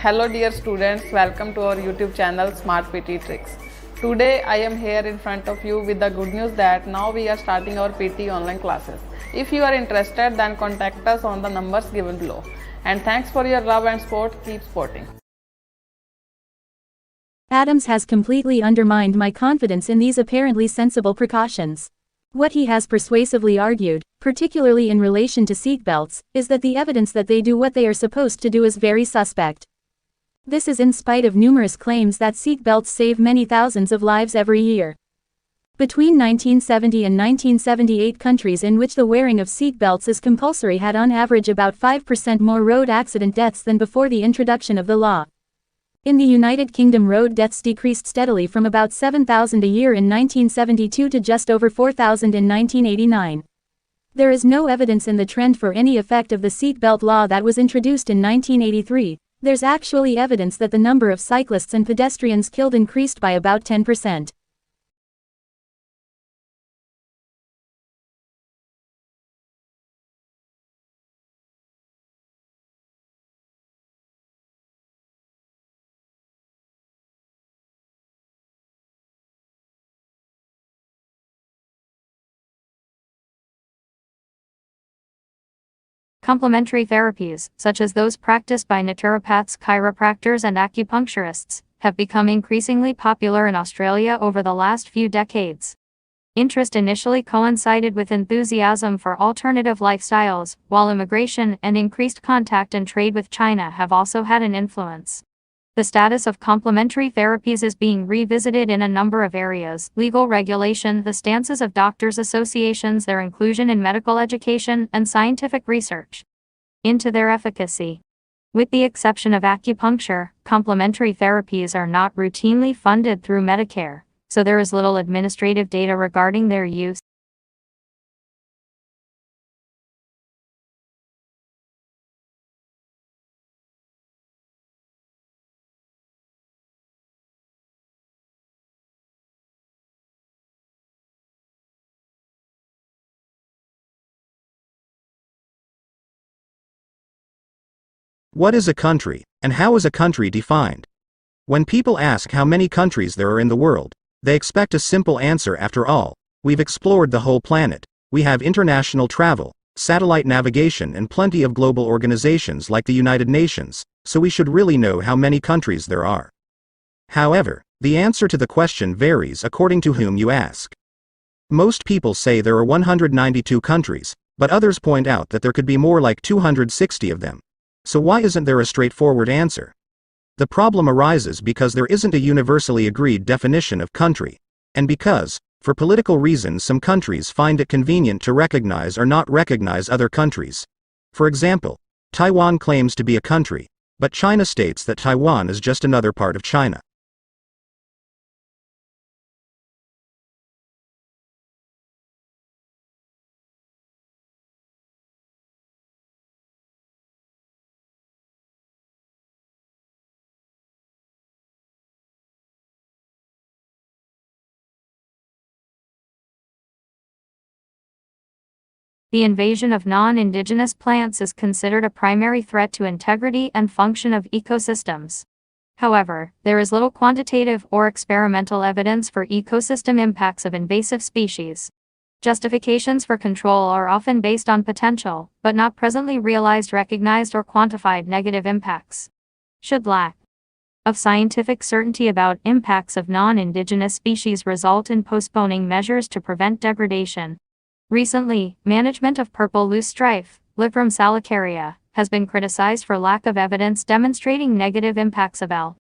Hello dear students, welcome to our YouTube channel Smart PTE Tricks. Today I am here in front of you with the good news that now we are starting our PTE online classes. If you are interested, then contact us on the numbers given below. And thanks for your love and support. Keep supporting. Adams has completely undermined my confidence in these apparently sensible precautions. What he has persuasively argued, particularly in relation to seatbelts, is that the evidence that they do what they are supposed to do is very suspect. This is in spite of numerous claims that seatbelts save many thousands of lives every year. Between 1970 and 1978, countries in which the wearing of seatbelts is compulsory had on average about 5% more road accident deaths than before the introduction of the law. In the United Kingdom, road deaths decreased steadily from about 7,000 a year in 1972 to just over 4,000 in 1989. There is no evidence in the trend for any effect of the seatbelt law that was introduced in 1983. There's actually evidence that the number of cyclists and pedestrians killed increased by about 10%. Complementary therapies, such as those practiced by naturopaths, chiropractors, and acupuncturists, have become increasingly popular in Australia over the last few decades. Interest initially coincided with enthusiasm for alternative lifestyles, while immigration and increased contact and trade with China have also had an influence. The status of complementary therapies is being revisited in a number of areas: legal regulation, the stances of doctors' associations, their inclusion in medical education, and scientific research into their efficacy. With the exception of acupuncture, complementary therapies are not routinely funded through Medicare, so there is little administrative data regarding their use. What is a country, and how is a country defined? When people ask how many countries there are in the world, they expect a simple answer. After all, we've explored the whole planet. We have international travel, satellite navigation, and plenty of global organizations like the United Nations, so we should really know how many countries there are. However, the answer to the question varies according to whom you ask. Most people say there are 192 countries, but others point out that there could be more, like 260 of them. So why isn't there a straightforward answer? The problem arises because there isn't a universally agreed definition of country, and because, for political reasons, some countries find it convenient to recognize or not recognize other countries. For example, Taiwan claims to be a country, but China states that Taiwan is just another part of China. The invasion of non-indigenous plants is considered a primary threat to integrity and function of ecosystems. However, there is little quantitative or experimental evidence for ecosystem impacts of invasive species. Justifications for control are often based on potential, but not presently realized, recognized, or quantified negative impacts. Should lack of scientific certainty about impacts of non-indigenous species result in postponing measures to prevent degradation. Recently, management of purple loosestrife, Liverum salicaria, has been criticized for lack of evidence demonstrating negative impacts of L.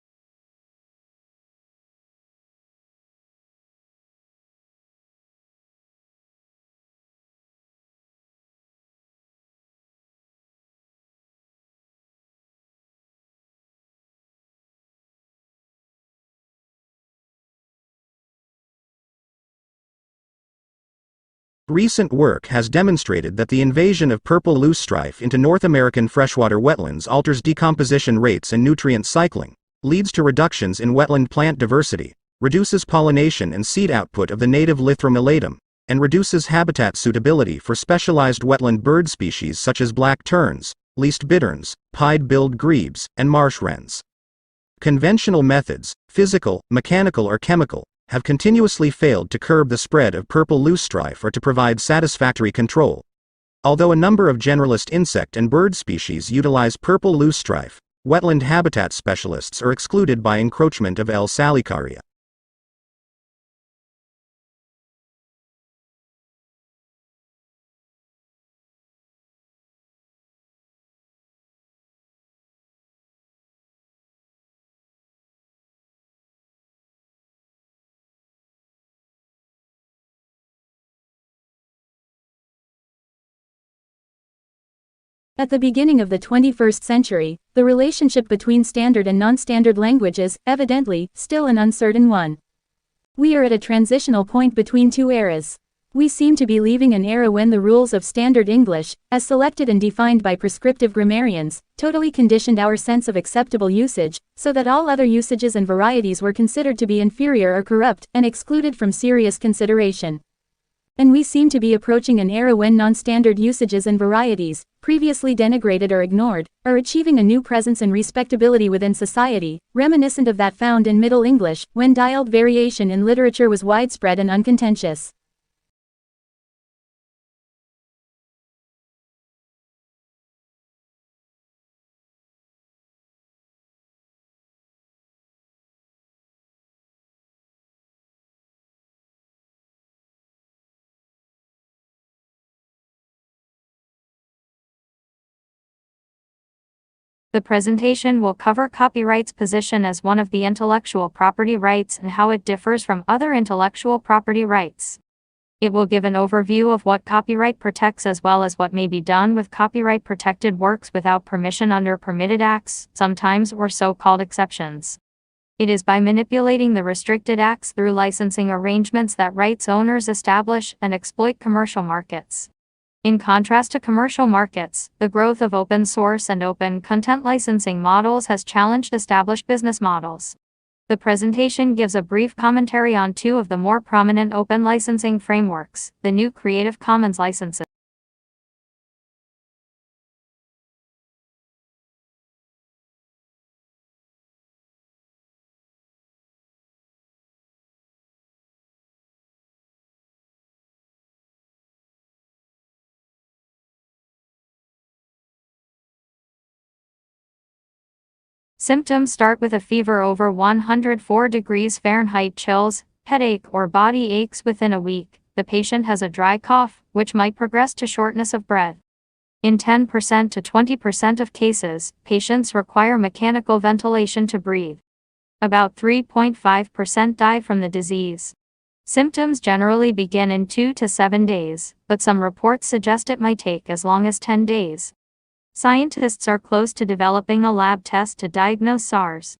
Recent work has demonstrated that the invasion of purple loosestrife into North American freshwater wetlands alters decomposition rates and nutrient cycling, leads to reductions in wetland plant diversity, reduces pollination and seed output of the native Liverum elatum, and reduces habitat suitability for specialized wetland bird species such as black terns, least bitterns, pied-billed grebes, and marsh wrens. Conventional methods, physical, mechanical or chemical, have continuously failed to curb the spread of purple loosestrife or to provide satisfactory control. Although a number of generalist insect and bird species utilize purple loosestrife, wetland habitat specialists are excluded by encroachment of L. salicaria. At the beginning of the 21st century, the relationship between standard and non-standard language is, evidently, still an uncertain one. We are at a transitional point between two eras. We seem to be leaving an era when the rules of standard English, as selected and defined by prescriptive grammarians, totally conditioned our sense of acceptable usage, so that all other usages and varieties were considered to be inferior or corrupt, and excluded from serious consideration. And we seem to be approaching an era when non-standard usages and varieties, previously denigrated or ignored, are achieving a new presence and respectability within society, reminiscent of that found in Middle English, when dialed variation in literature was widespread and uncontentious. The presentation will cover copyright's position as one of the intellectual property rights and how it differs from other intellectual property rights. It will give an overview of what copyright protects as well as what may be done with copyright-protected works without permission under permitted acts, sometimes or so-called exceptions. It is by manipulating the restricted acts through licensing arrangements that rights owners establish and exploit commercial markets. In contrast to commercial markets, the growth of open source and open content licensing models has challenged established business models. The presentation gives a brief commentary on two of the more prominent open licensing frameworks, the new Creative Commons licenses. Symptoms start with a fever over 104 degrees Fahrenheit, chills, headache or body aches within a week. The patient has a dry cough, which might progress to shortness of breath. In 10% to 20% of cases, patients require mechanical ventilation to breathe. About 3.5% die from the disease. Symptoms generally begin in 2 to 7 days, but some reports suggest it might take as long as 10 days. Scientists are close to developing a lab test to diagnose SARS.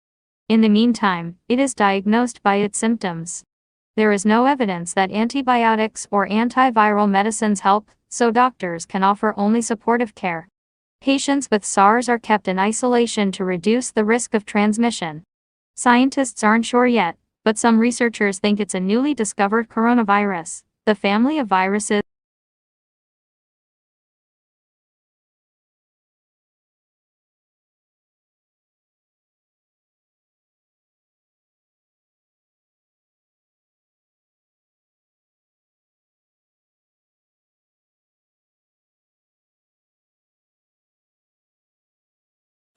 In the meantime, it is diagnosed by its symptoms. There is no evidence that antibiotics or antiviral medicines help, so doctors can offer only supportive care. Patients with SARS are kept in isolation to reduce the risk of transmission. Scientists aren't sure yet, but some researchers think it's a newly discovered coronavirus. The family of viruses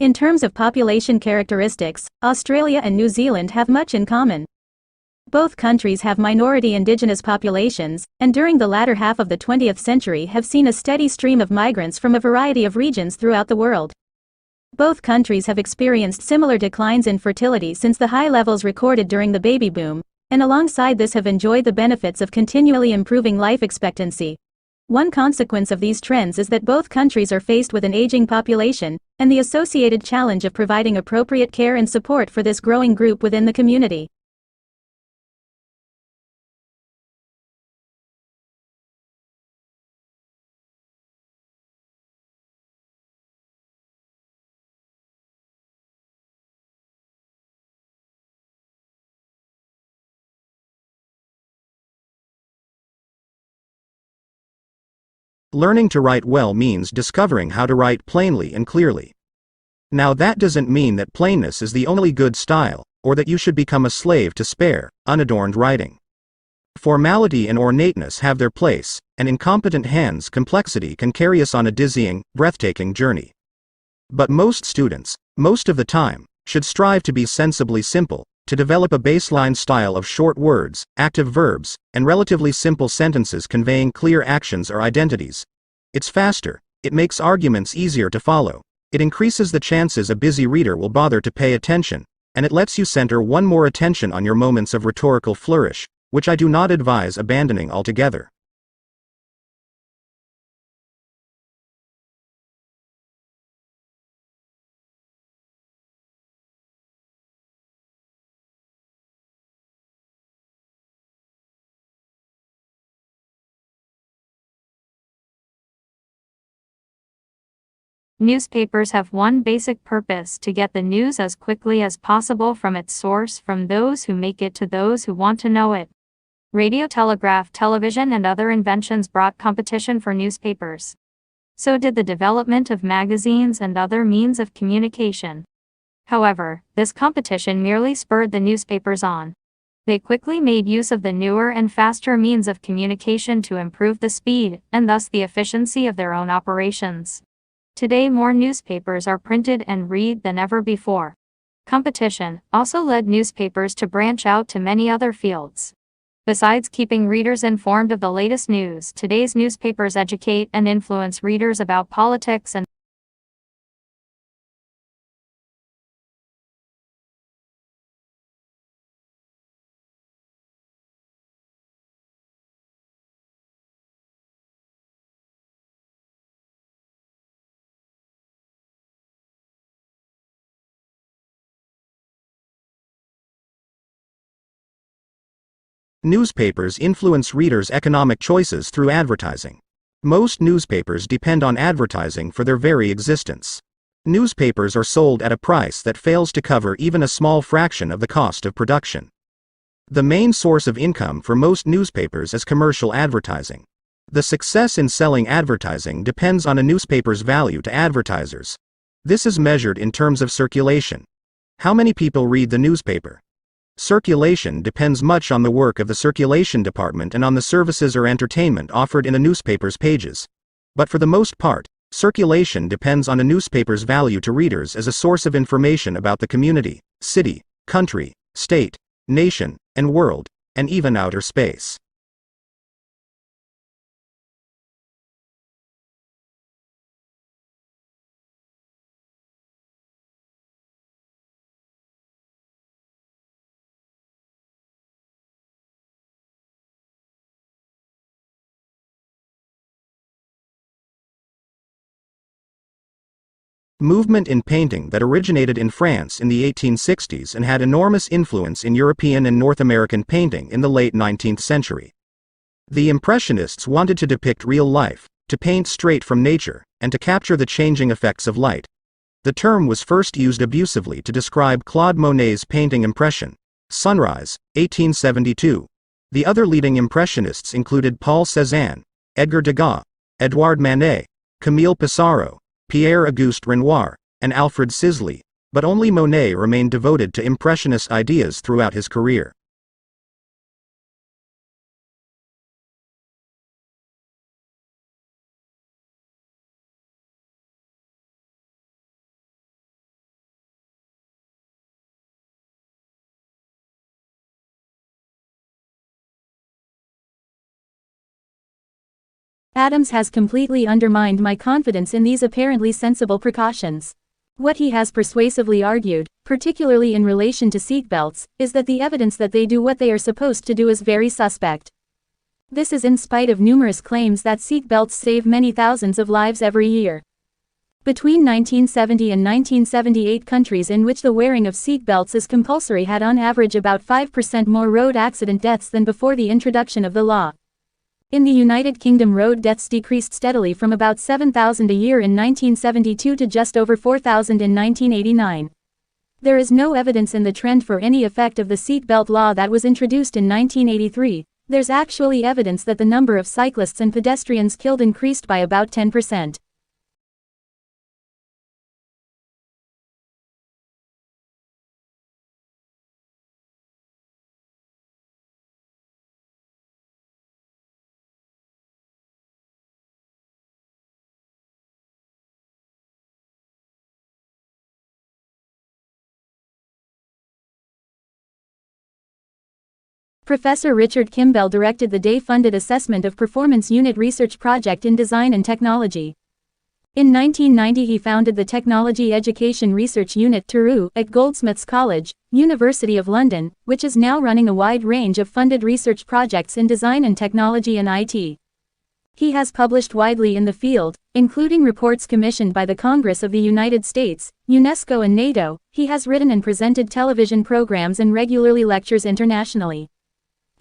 In terms of population characteristics, Australia and New Zealand have much in common. Both countries have minority indigenous populations, and during the latter half of the 20th century have seen a steady stream of migrants from a variety of regions throughout the world. Both countries have experienced similar declines in fertility since the high levels recorded during the baby boom, and alongside this have enjoyed the benefits of continually improving life expectancy. One consequence of these trends is that both countries are faced with an aging population, and the associated challenge of providing appropriate care and support for this growing group within the community. Learning to write well means discovering how to write plainly and clearly. Now that doesn't mean that plainness is the only good style, or that you should become a slave to spare, unadorned writing. Formality and ornateness have their place, and in competent hands complexity can carry us on a dizzying, breathtaking journey. But most students, most of the time, should strive to be sensibly simple, to develop a baseline style of short words, active verbs, and relatively simple sentences conveying clear actions or identities. It's faster, it makes arguments easier to follow, it increases the chances a busy reader will bother to pay attention, and it lets you center one more attention on your moments of rhetorical flourish, which I do not advise abandoning altogether. Newspapers have one basic purpose: to get the news as quickly as possible from its source, from those who make it to those who want to know it. Radio, telegraph, television, and other inventions brought competition for newspapers. So did the development of magazines and other means of communication. However, this competition merely spurred the newspapers on. They quickly made use of the newer and faster means of communication to improve the speed, and thus the efficiency of their own operations. Today more newspapers are printed and read than ever before. Competition also led newspapers to branch out to many other fields. Besides keeping readers informed of the latest news, today's newspapers educate and influence readers about politics and Newspapers influence readers' economic choices through advertising. Most newspapers depend on advertising for their very existence. Newspapers are sold at a price that fails to cover even a small fraction of the cost of production. The main source of income for most newspapers is commercial advertising. The success in selling advertising depends on a newspaper's value to advertisers. This is measured in terms of circulation. How many people read the newspaper? Circulation depends much on the work of the circulation department and on the services or entertainment offered in a newspaper's pages. But for the most part, circulation depends on a newspaper's value to readers as a source of information about the community, city, country, state, nation, and world, and even outer space. Movement in painting that originated in France in the 1860s and had enormous influence in European and North American painting in the late 19th century. The Impressionists wanted to depict real life, to paint straight from nature, and to capture the changing effects of light. The term was first used abusively to describe Claude Monet's painting Impression, Sunrise, 1872. The other leading Impressionists included Paul Cézanne, Edgar Degas, Edouard Manet, Camille Pissarro, Pierre-Auguste Renoir, and Alfred Sisley, but only Monet remained devoted to Impressionist ideas throughout his career. Adams has completely undermined my confidence in these apparently sensible precautions. What he has persuasively argued, particularly in relation to seatbelts, is that the evidence that they do what they are supposed to do is very suspect. This is in spite of numerous claims that seatbelts save many thousands of lives every year. Between 1970 and 1978, countries in which the wearing of seatbelts is compulsory had on average about 5% more road accident deaths than before the introduction of the law. In the United Kingdom, road deaths decreased steadily from about 7,000 a year in 1972 to just over 4,000 in 1989. There is no evidence in the trend for any effect of the seatbelt law that was introduced in 1983. There's actually evidence that the number of cyclists and pedestrians killed increased by about 10%. Professor Richard Kimbell directed the day-funded assessment of performance unit research project in design and technology. In 1990 he founded the Technology Education Research Unit (TERU) at Goldsmiths College, University of London, which is now running a wide range of funded research projects in design and technology and IT. He has published widely in the field, including reports commissioned by the Congress of the United States, UNESCO and NATO. He has written and presented television programs and regularly lectures internationally.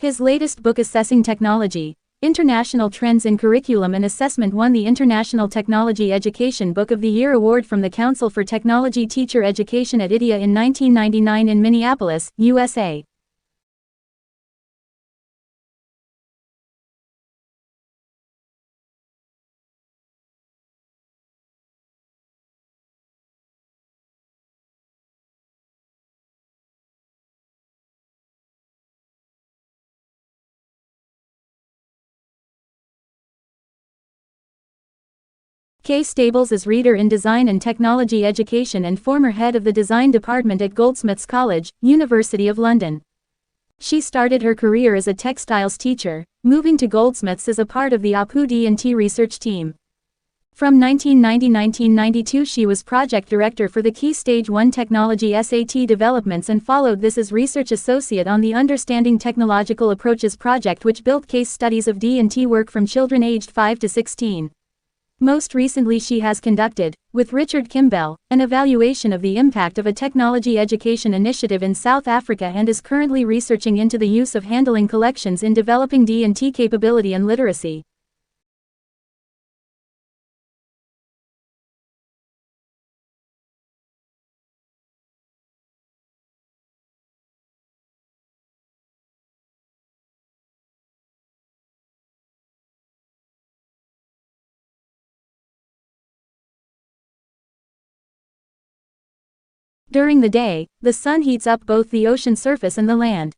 His latest book Assessing Technology, International Trends in Curriculum and Assessment won the International Technology Education Book of the Year Award from the Council for Technology Teacher Education at IDEA in 1999 in Minneapolis, USA. Kay Stables is Reader in Design and Technology Education and former head of the Design Department at Goldsmiths College, University of London. She started her career as a textiles teacher, moving to Goldsmiths as a part of the APU D&T research team. From 1990-1992 she was project director for the Key Stage 1 Technology SAT developments and followed this as research associate on the Understanding Technological Approaches project, which built case studies of D&T work from children aged 5 to 16. Most recently she has conducted, with Richard Kimbell, an evaluation of the impact of a technology education initiative in South Africa and is currently researching into the use of handling collections in developing D&T capability and literacy. During the day, the sun heats up both the ocean surface and the land.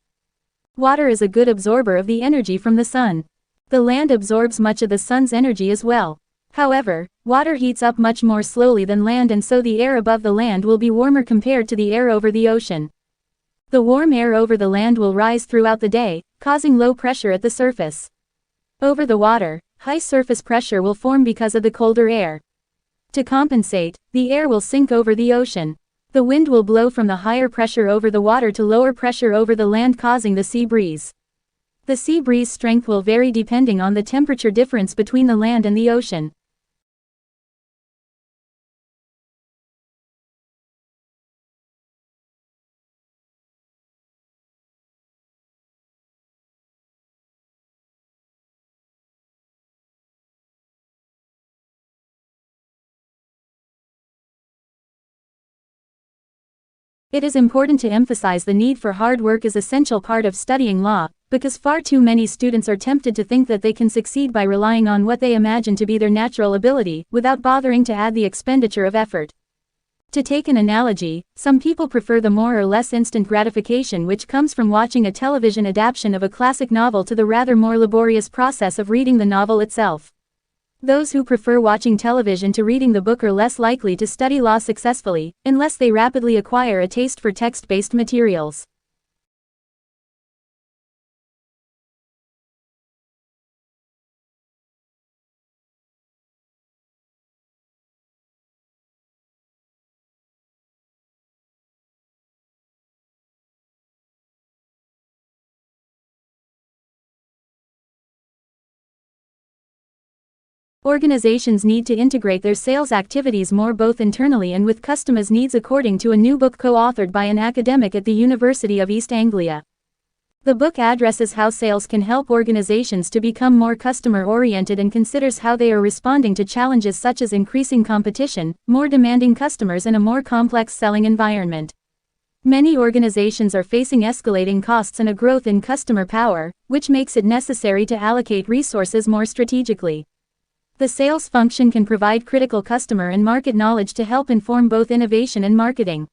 Water is a good absorber of the energy from the sun. The land absorbs much of the sun's energy as well. However, water heats up much more slowly than land, and so the air above the land will be warmer compared to the air over the ocean. The warm air over the land will rise throughout the day, causing low pressure at the surface. Over the water, high surface pressure will form because of the colder air. To compensate, the air will sink over the ocean. The wind will blow from the higher pressure over the water to lower pressure over the land, causing the sea breeze. The sea breeze strength will vary depending on the temperature difference between the land and the ocean. It is important to emphasize the need for hard work as an essential part of studying law, because far too many students are tempted to think that they can succeed by relying on what they imagine to be their natural ability, without bothering to add the expenditure of effort. To take an analogy, some people prefer the more or less instant gratification which comes from watching a television adaptation of a classic novel to the rather more laborious process of reading the novel itself. Those who prefer watching television to reading the book are less likely to study law successfully, unless they rapidly acquire a taste for text-based materials. Organizations need to integrate their sales activities more both internally and with customers' needs, according to a new book co-authored by an academic at the University of East Anglia. The book addresses how sales can help organizations to become more customer-oriented and considers how they are responding to challenges such as increasing competition, more demanding customers, and a more complex selling environment. Many organizations are facing escalating costs and a growth in customer power, which makes it necessary to allocate resources more strategically. The sales function can provide critical customer and market knowledge to help inform both innovation and marketing.